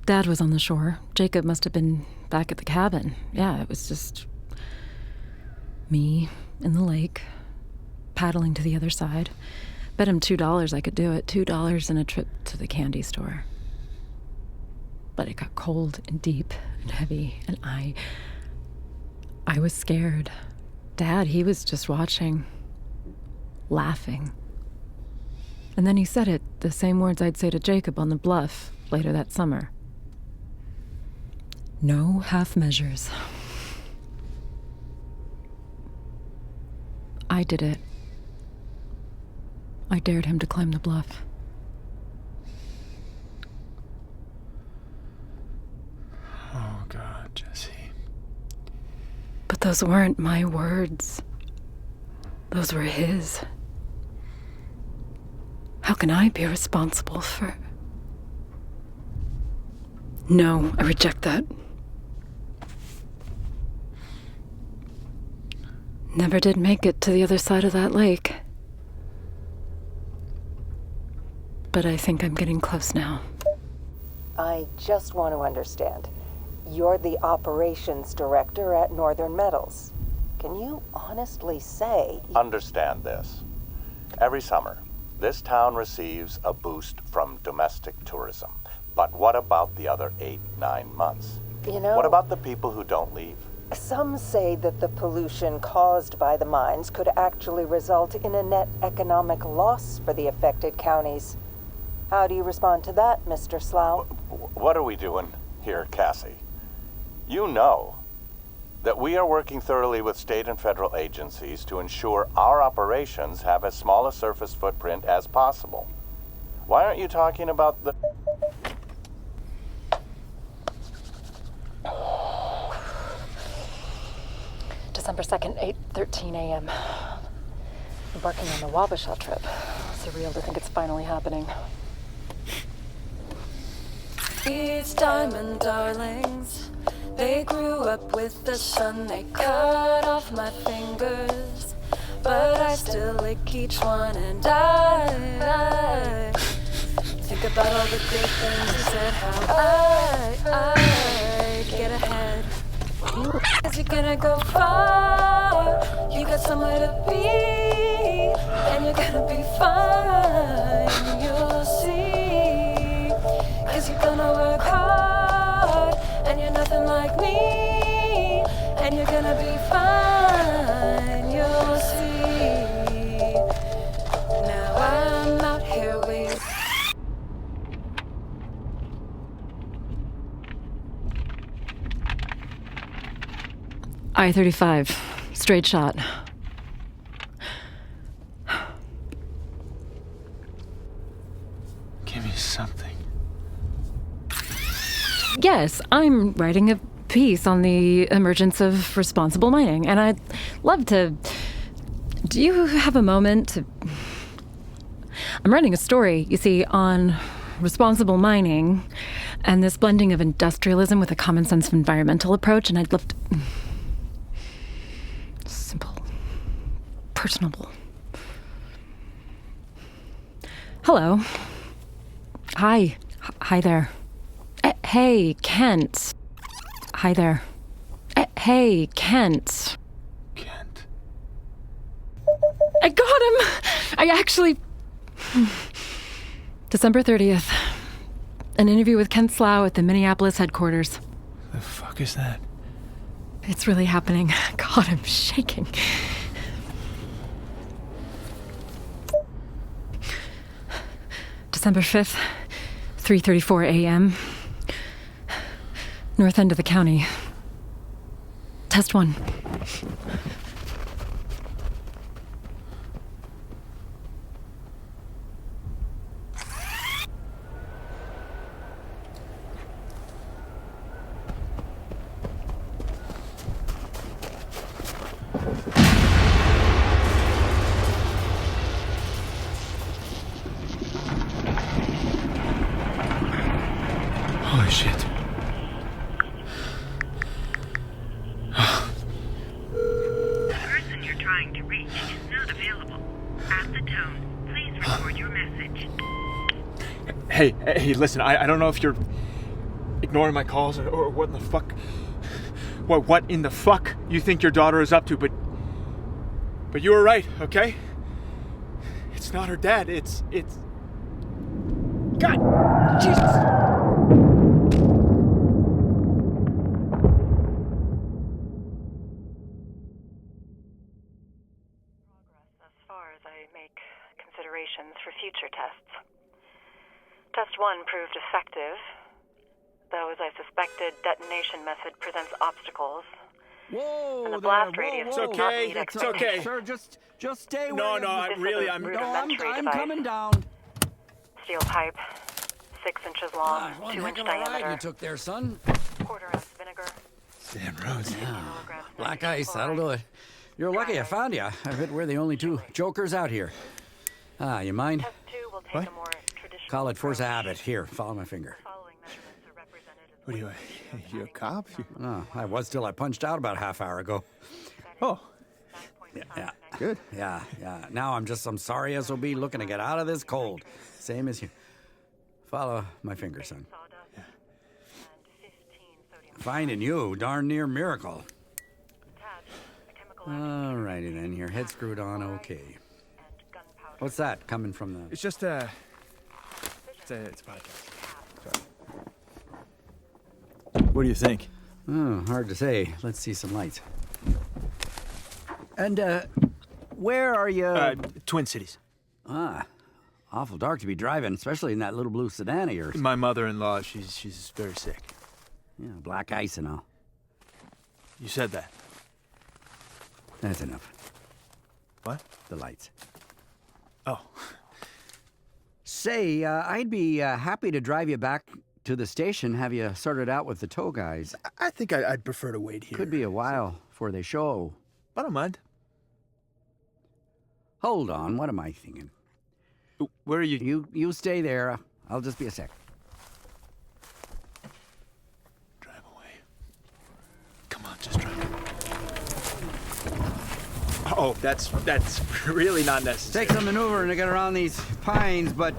[SPEAKER 5] Dad was on the shore. Jacob must have been back at the cabin. Yeah, it was just me in the lake, paddling to the other side. Bet him $2 I could do it. $2 and a trip to the candy store. But it got cold and deep and heavy, and I was scared. Dad, he was just watching, laughing. And then he said it, the same words I'd say to Jacob on the bluff later that summer. No half measures. I did it. I dared him to climb the bluff.
[SPEAKER 1] Oh, God, Jesse.
[SPEAKER 5] But those weren't my words. Those were his. How can I be responsible for... No, I reject that. Never did make it to the other side of that lake. But I think I'm getting close now.
[SPEAKER 11] I just want to understand. You're the operations director at Northern Metals. Can you honestly say...
[SPEAKER 12] Understand this. Every summer, this town receives a boost from domestic tourism. But what about the other 8-9 months?
[SPEAKER 11] You know...
[SPEAKER 12] What about the people who don't leave?
[SPEAKER 11] Some say that the pollution caused by the mines could actually result in a net economic loss for the affected counties. How do you respond to that, Mr. Slough?
[SPEAKER 12] What are we doing here, Cassie? You know that we are working thoroughly with state and federal agencies to ensure our operations have as small a surface footprint as possible. Why aren't you talking about the...
[SPEAKER 5] December 2nd, 8:13 a.m. Embarking on the Wabasha trip. Surreal to think it's finally happening. These diamond darlings, they grew up with the sun. They cut off my fingers, but I still lick each one. And I think about all the great things you said, how I get ahead. Is it gonna go far? You got somewhere to be, and you're gonna be fine. You'll see, 'cause you're gonna work hard, and you're nothing like me, and you're gonna be fine. You'll see. Now I'm out here with I-35, straight shot.
[SPEAKER 1] Give me something.
[SPEAKER 5] Yes, I'm writing a piece on the emergence of responsible mining, and I'd love to... Do you have a moment to... I'm writing a story, you see, on responsible mining and this blending of industrialism with a common sense environmental approach, and I'd love to... Simple. Personable. Hello. Hi. Hi there. Hey, Kent. Hi there. Hey, Kent.
[SPEAKER 1] Kent.
[SPEAKER 5] I got him! I actually... December 30th. An interview with Kent Slough at the Minneapolis headquarters.
[SPEAKER 1] The fuck is that?
[SPEAKER 5] It's really happening. God, I'm shaking. December 5th, 3:34 a.m. North end of the county. Test 1.
[SPEAKER 1] Holy shit.
[SPEAKER 13] The person you're trying to reach is not available. At the tone, please record your message.
[SPEAKER 1] Hey, listen, I don't know if you're ignoring my calls or what in the fuck... What in the fuck you think your daughter is up to, but you were right, okay? It's not her dad, it's... God! Jesus!
[SPEAKER 6] As far as I make considerations for future tests. Test 1 proved effective, though as I suspected, detonation method presents obstacles.
[SPEAKER 14] Whoa,
[SPEAKER 6] and the blast radius
[SPEAKER 1] It's
[SPEAKER 6] does not
[SPEAKER 1] okay,
[SPEAKER 6] meet
[SPEAKER 1] it's okay.
[SPEAKER 14] Sir, just stay where
[SPEAKER 1] No,
[SPEAKER 14] you...
[SPEAKER 6] I'm
[SPEAKER 14] coming down.
[SPEAKER 6] Steel pipe, 6 inches long,
[SPEAKER 14] One
[SPEAKER 6] 2
[SPEAKER 14] heck
[SPEAKER 6] inch
[SPEAKER 14] of a ride
[SPEAKER 6] diameter.
[SPEAKER 14] you took there, son.
[SPEAKER 6] Quarter ounce vinegar.
[SPEAKER 1] Damn, Rose.
[SPEAKER 6] Kilograms
[SPEAKER 14] Black ice, that'll do it. You're lucky I found you. I bet we're the only two jokers out here. You mind?
[SPEAKER 6] Test 2 will take
[SPEAKER 1] What?
[SPEAKER 6] a more traditional
[SPEAKER 14] Call it force of
[SPEAKER 6] approach.
[SPEAKER 14] habit. Here, follow my finger.
[SPEAKER 6] Following measurements are represented as
[SPEAKER 1] What are you a cop?
[SPEAKER 14] Oh, I was till I punched out about half hour ago.
[SPEAKER 1] Oh,
[SPEAKER 14] Yeah.
[SPEAKER 1] good.
[SPEAKER 14] Yeah. Now I'm sorry SOB looking to get out of this cold. Same as you. Follow my finger, son.
[SPEAKER 6] sawdust and 15 sodium
[SPEAKER 14] Finding you, darn near miracle.
[SPEAKER 6] attached, a chemical
[SPEAKER 14] Alrighty then, your head screwed on okay.
[SPEAKER 6] and gunpowder.
[SPEAKER 14] What's that coming from the...
[SPEAKER 1] It's just it's a podcast. Sorry. What do you think?
[SPEAKER 14] Oh, hard to say. Let's see some lights. And, where are you?
[SPEAKER 1] Twin Cities.
[SPEAKER 14] Awful dark to be driving, especially in that little blue sedan of yours.
[SPEAKER 1] My mother-in-law, she's very sick.
[SPEAKER 14] Yeah, black ice and all.
[SPEAKER 1] You said that.
[SPEAKER 14] That's enough.
[SPEAKER 1] What?
[SPEAKER 14] The lights.
[SPEAKER 1] Oh.
[SPEAKER 14] Say, I'd be happy to drive you back to the station, have you sorted out with the tow guys.
[SPEAKER 1] I think I'd prefer to wait here.
[SPEAKER 14] Could be a while before they show.
[SPEAKER 1] I don't mind.
[SPEAKER 14] Hold on, what am I thinking?
[SPEAKER 1] Where are you?
[SPEAKER 14] You stay there. I'll just be a sec.
[SPEAKER 1] Drive away. Come on, just drive. Oh, that's really not necessary.
[SPEAKER 14] Take some maneuvering to get around these pines, but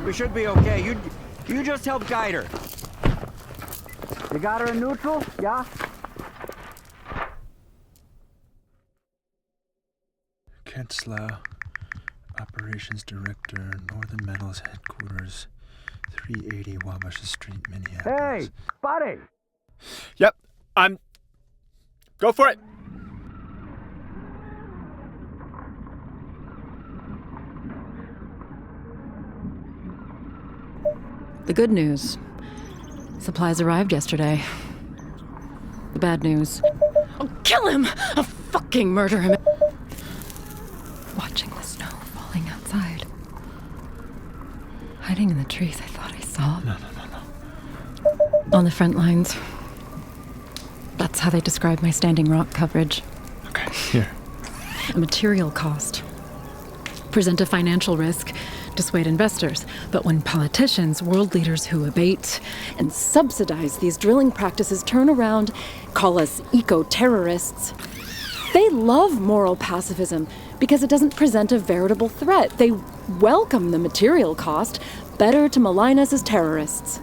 [SPEAKER 14] we should be okay. You just help guide her. You got her in neutral? Yeah?
[SPEAKER 1] Kent Slough, Operations Director, Northern Metals Headquarters, 380 Wabash Street, Minneapolis.
[SPEAKER 14] Hey, buddy!
[SPEAKER 1] Yep, go for it!
[SPEAKER 5] The good news. Supplies arrived yesterday. The bad news. I'll kill him! I'll fucking murder him! Watching the snow falling outside. Hiding in the trees I thought I saw.
[SPEAKER 1] No.
[SPEAKER 5] On the front lines. That's how they describe my Standing Rock coverage.
[SPEAKER 1] Okay, here.
[SPEAKER 5] A material cost. Present a financial risk. Dissuade investors. But when politicians, world leaders who abate and subsidize these drilling practices turn around, call us eco-terrorists, they love moral pacifism because it doesn't present a veritable threat. They welcome the material cost. Better to malign us as terrorists.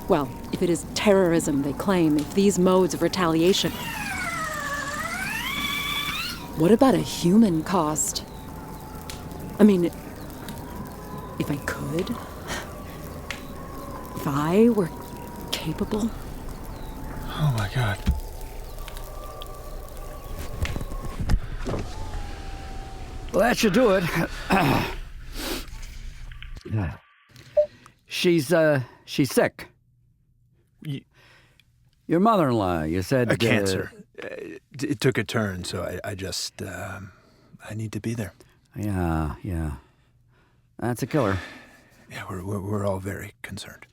[SPEAKER 5] Well, if it is terrorism they claim, if these modes of retaliation. What about a human cost? I mean, if I could, if I were capable.
[SPEAKER 1] Oh my God.
[SPEAKER 14] Well, that should do it. She's sick. Your mother-in-law, you said...
[SPEAKER 1] cancer. It took a turn, so I just, I need to be there.
[SPEAKER 14] Yeah. That's a killer.
[SPEAKER 1] Yeah, we're all very concerned.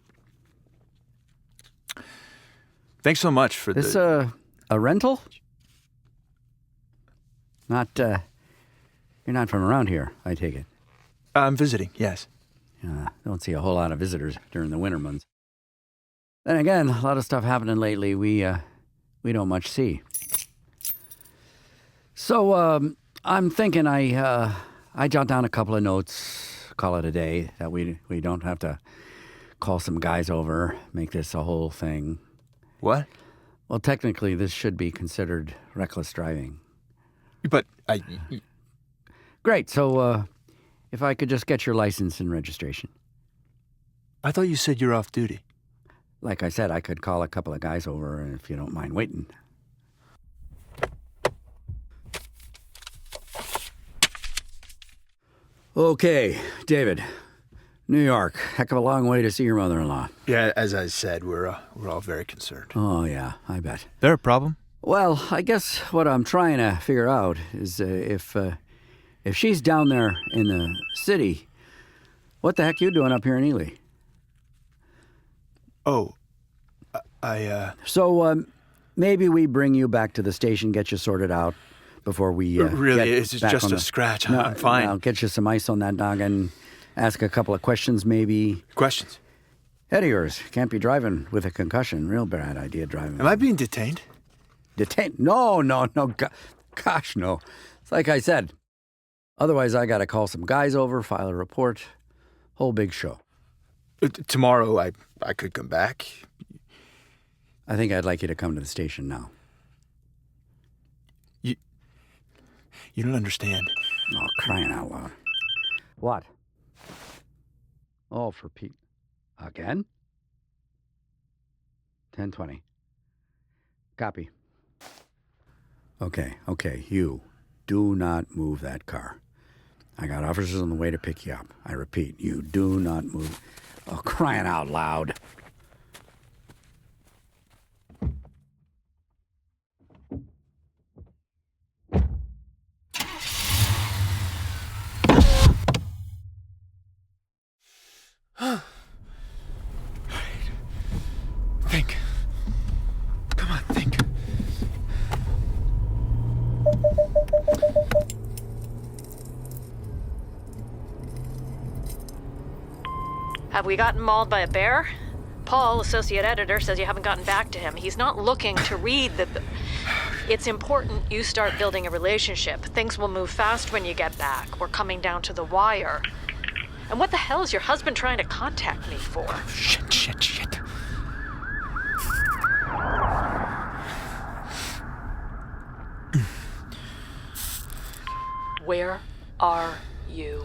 [SPEAKER 1] Thanks so much for
[SPEAKER 14] this. A rental? You're not from around here, I take it.
[SPEAKER 1] I'm visiting, yes.
[SPEAKER 14] Don't see a whole lot of visitors during the winter months. Then again, a lot of stuff happening lately we don't much see. So I'm thinking I jot down a couple of notes, call it a day, that we don't have to call some guys over, make this a whole thing.
[SPEAKER 1] What?
[SPEAKER 14] Well, technically, this should be considered reckless driving.
[SPEAKER 1] But
[SPEAKER 14] Great, so if I could just get your license and registration.
[SPEAKER 1] I thought you said you're off duty.
[SPEAKER 14] Like I said, I could call a couple of guys over if you don't mind waiting. Okay, David. New York. Heck of a long way to see your mother-in-law.
[SPEAKER 1] Yeah, as I said, we're all very concerned.
[SPEAKER 14] Oh, yeah, I bet.
[SPEAKER 1] There a problem?
[SPEAKER 14] Well, I guess what I'm trying to figure out is if she's down there in the city, what the heck you doing up here in Ely?
[SPEAKER 1] Oh,
[SPEAKER 14] So, maybe we bring you back to the station, get you sorted out before we
[SPEAKER 1] really, it's just a scratch. I'm fine.
[SPEAKER 14] I'll get you some ice on that noggin, ask a couple of questions maybe.
[SPEAKER 1] Questions?
[SPEAKER 14] Head of yours. Can't be driving with a concussion. Real bad idea driving.
[SPEAKER 1] Am I being detained?
[SPEAKER 14] Detained? No. Gosh, no. It's like I said. Otherwise, I got to call some guys over, file a report. Whole big show.
[SPEAKER 1] Tomorrow, I could come back.
[SPEAKER 14] I think I'd like you to come to the station now.
[SPEAKER 1] You don't understand.
[SPEAKER 14] Oh, crying out loud. What? Oh, for Pete. Again? 10:20. Copy. Okay. You do not move that car. I got officers on the way to pick you up. I repeat, you do not move. Oh, crying out loud.
[SPEAKER 1] Think. Come on, think.
[SPEAKER 6] Have we gotten mauled by a bear? Paul, associate editor, says you haven't gotten back to him. He's not looking to read the... It's important you start building a relationship. Things will move fast when you get back. We're coming down to the wire. And what the hell is your husband trying to contact me for?
[SPEAKER 1] Shit.
[SPEAKER 6] Where are you?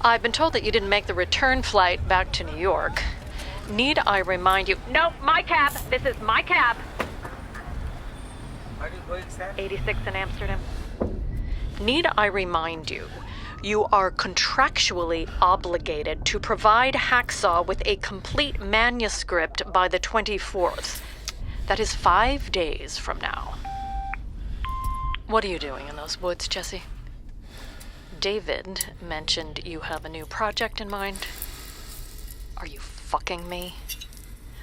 [SPEAKER 6] I've been told that you didn't make the return flight back to New York. Need I remind you... No, my cab! This is my cab! 86 in Amsterdam. Need I remind you, you are contractually obligated to provide Hacksaw with a complete manuscript by the 24th. That is 5 days from now. What are you doing in those woods, Jesse? David mentioned you have a new project in mind. Are you fucking me?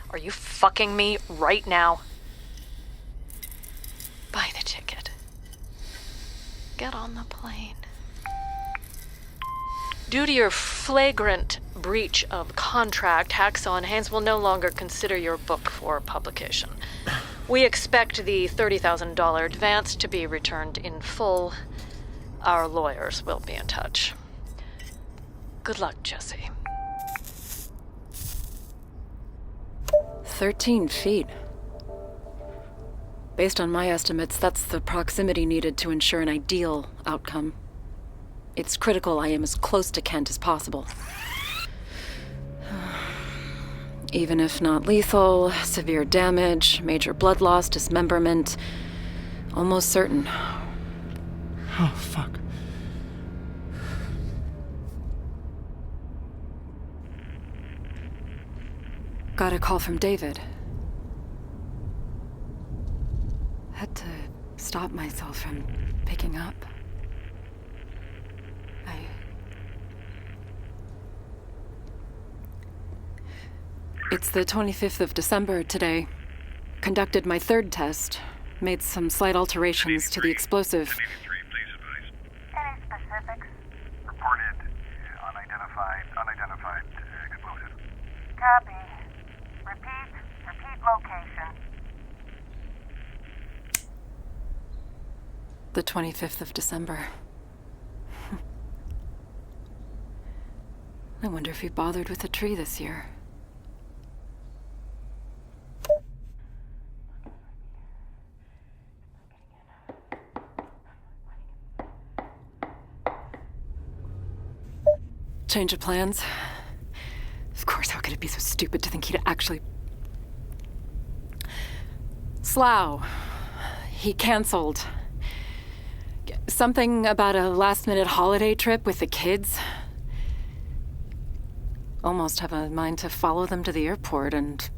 [SPEAKER 6] Are you fucking me right now? Buy the ticket. Get on the plane. Due to your flagrant breach of contract, Hacksaw and Haynes will no longer consider your book for publication. We expect the $30,000 advance to be returned in full. Our lawyers will be in touch. Good luck, Jesse.
[SPEAKER 5] 13 feet. Based on my estimates, that's the proximity needed to ensure an ideal outcome. It's critical I am as close to Kent as possible. Even if not lethal, severe damage, major blood loss, dismemberment, almost certain.
[SPEAKER 1] Oh, fuck.
[SPEAKER 5] Got a call from David. Had to stop myself from picking up. It's the 25th of December today. Conducted my third test. Made some slight alterations to the explosive.
[SPEAKER 15] Any specifics? Reported unidentified explosive. Copy. Repeat location.
[SPEAKER 5] The 25th of December. I wonder if he bothered with the tree this year. Change of plans? Of course, how could it be so stupid to think he'd actually... Slough. He canceled. Something about a last-minute holiday trip with the kids. Almost have a mind to follow them to the airport and...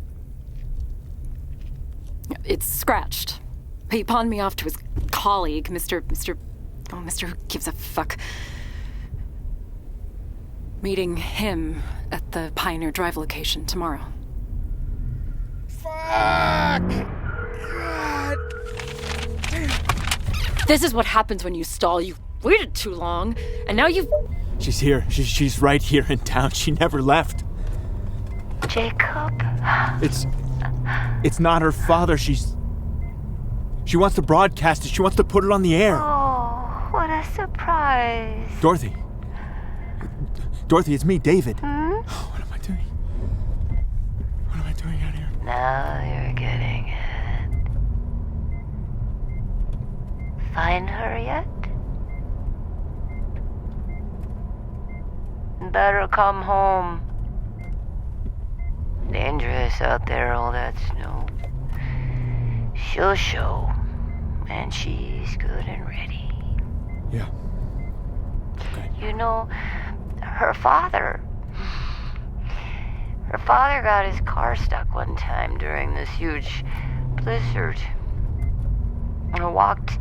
[SPEAKER 5] It's scratched. He pawned me off to his colleague, Mr. Who gives a fuck. Meeting him at the Pioneer Drive location tomorrow.
[SPEAKER 1] Fuck! God!
[SPEAKER 5] This is what happens when you stall. You waited too long, and now you...
[SPEAKER 1] She's here. She's right here in town. She never left.
[SPEAKER 8] Jacob?
[SPEAKER 1] It's not her father. She wants to broadcast it. She wants to put it on the air.
[SPEAKER 8] Oh, what a surprise.
[SPEAKER 1] Dorothy, it's me, David.
[SPEAKER 8] Hmm?
[SPEAKER 1] What am I doing? What am I doing out here?
[SPEAKER 8] Now you're getting it. Find her yet? Better come home. Dangerous out there, all that snow. She'll show. And she's good and ready.
[SPEAKER 1] Yeah. Okay.
[SPEAKER 8] You know, her father got his car stuck one time during this huge blizzard. And walked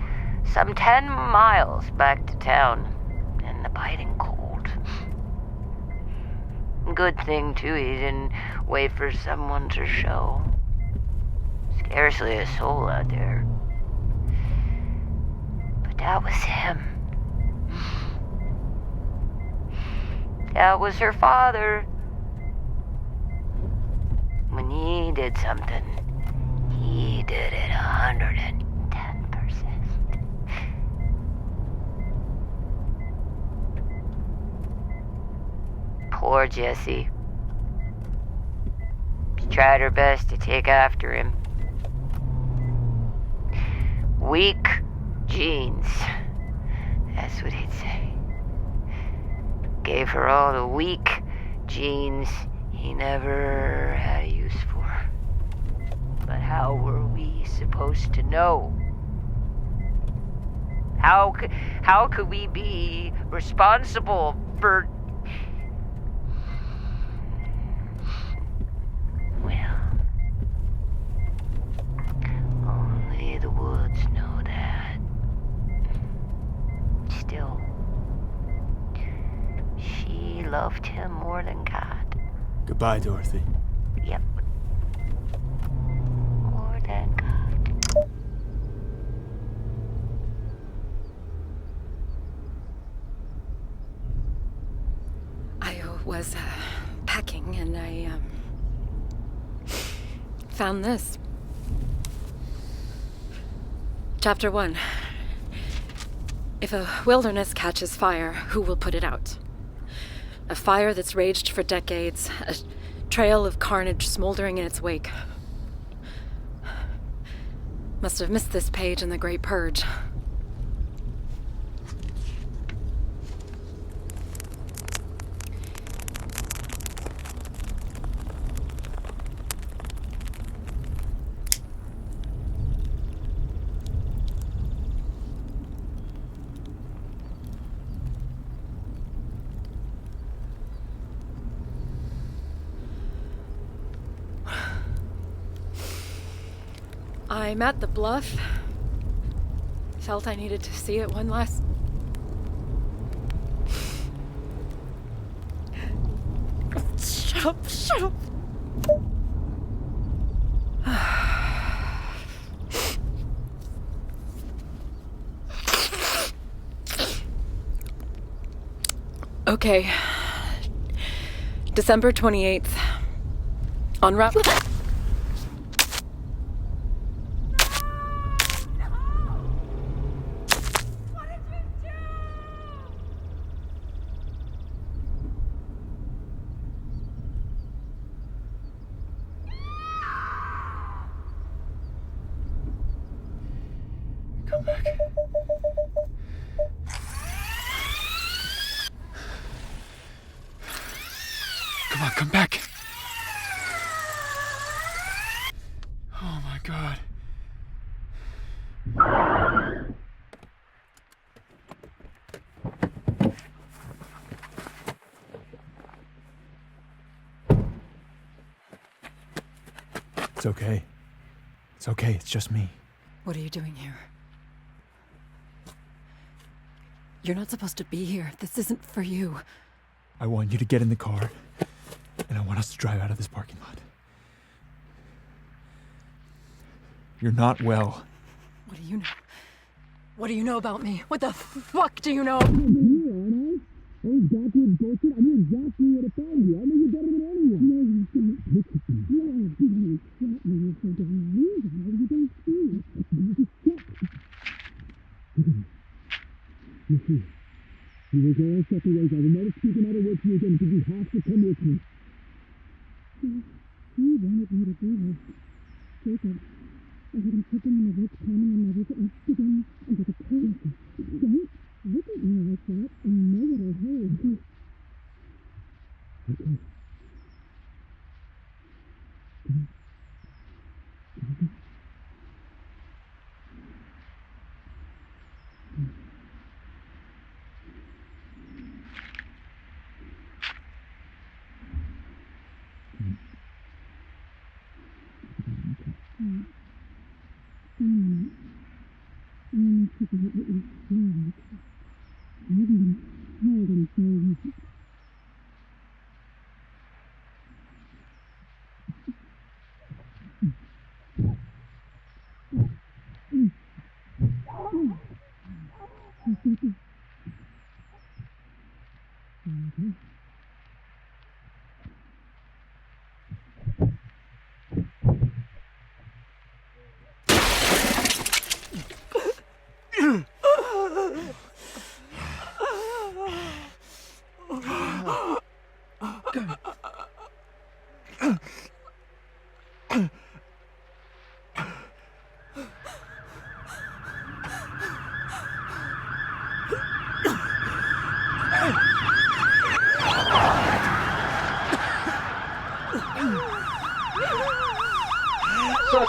[SPEAKER 8] some 10 miles back to town in the biting cold. Good thing, too, he didn't wait for someone to show. Scarcely a soul out there. But that was him. That was her father. When he did something, he did it 110%. Poor Jessie. She tried her best to take after him. Weak genes. That's what he'd say. Gave her all the weak genes he never had a use for. But how were we supposed to know? How could we be responsible for... Well, only the woods know that. Still, she loved him more than God.
[SPEAKER 1] Goodbye, Dorothy.
[SPEAKER 8] Yep. More than God.
[SPEAKER 5] I was packing and I found this. Chapter 1. If a wilderness catches fire, who will put it out? A fire that's raged for decades, a trail of carnage smoldering in its wake. Must have missed this page in the Great Purge. I'm at the bluff. Felt I needed to see it one last... Shut up, shut up. Okay. December 28th. En route...
[SPEAKER 1] Come back. Come on, come back. Oh my God. It's okay. It's okay, it's just me.
[SPEAKER 5] What are you doing here? You're not supposed to be here. This isn't for you.
[SPEAKER 1] I want you to get in the car, and I want us to drive out of this parking lot. You're not well.
[SPEAKER 5] What do you know? What do you know about me? What the fuck do you know?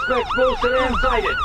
[SPEAKER 16] Suspect posted and sighted.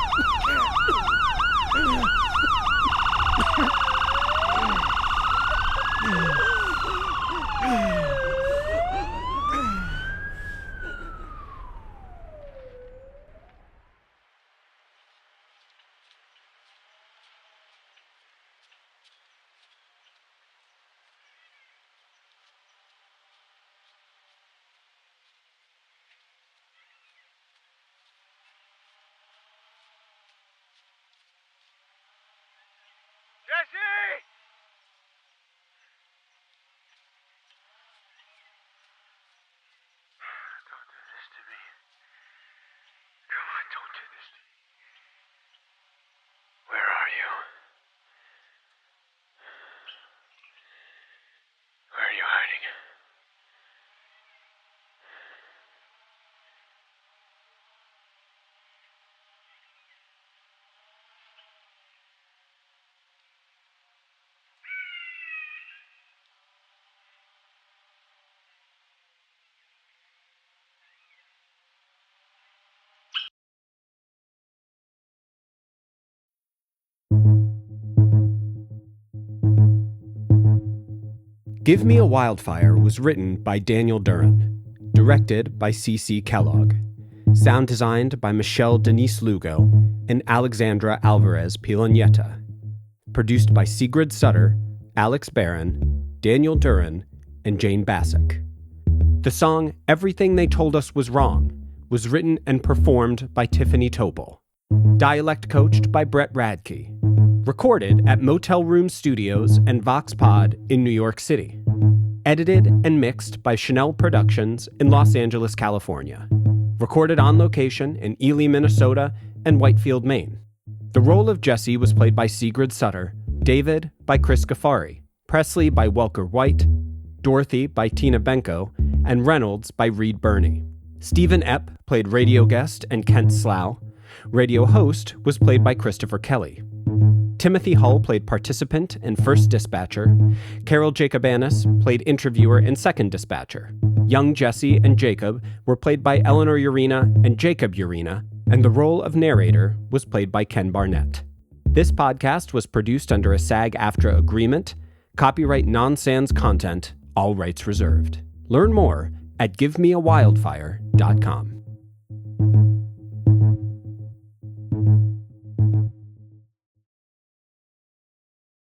[SPEAKER 17] Jesse! Don't do this to me. Come on, don't do this to me. Where are you? Where are you hiding?
[SPEAKER 18] Give Me a Wildfire was written by Daniel Duran, directed by C.C. Kellogg, sound designed by Michelle Denise Lugo and Alexandra Alvarez Pilaneta, produced by Sigrid Sutter, Alex Barron, Daniel Duran, and Jane Bassick. The song Everything They Told Us Was Wrong was written and performed by Tiffany Topol, dialect coached by Brett Radke, recorded at Motel Room Studios and Vox Pod in New York City, edited and mixed by Chanel Productions in Los Angeles, California, recorded on location in Ely, Minnesota, and Whitefield, Maine. The role of Jesse was played by Sigrid Sutter, David by Chris Gaffari, Presley by Welker White, Dorothy by Tina Benko, and Reynolds by Reed Burney. Stephen Epp played radio guest and Kent Slough. Radio host was played by Christopher Kelly. Timothy Hull played participant and first dispatcher. Carol Jacobanis played interviewer and second dispatcher. Young Jesse and Jacob were played by Eleanor Urena and Jacob Urena, and the role of narrator was played by Ken Barnett. This podcast was produced under a SAG-AFTRA agreement. Copyright non-sans content, all rights reserved. Learn more at givemeawildfire.com.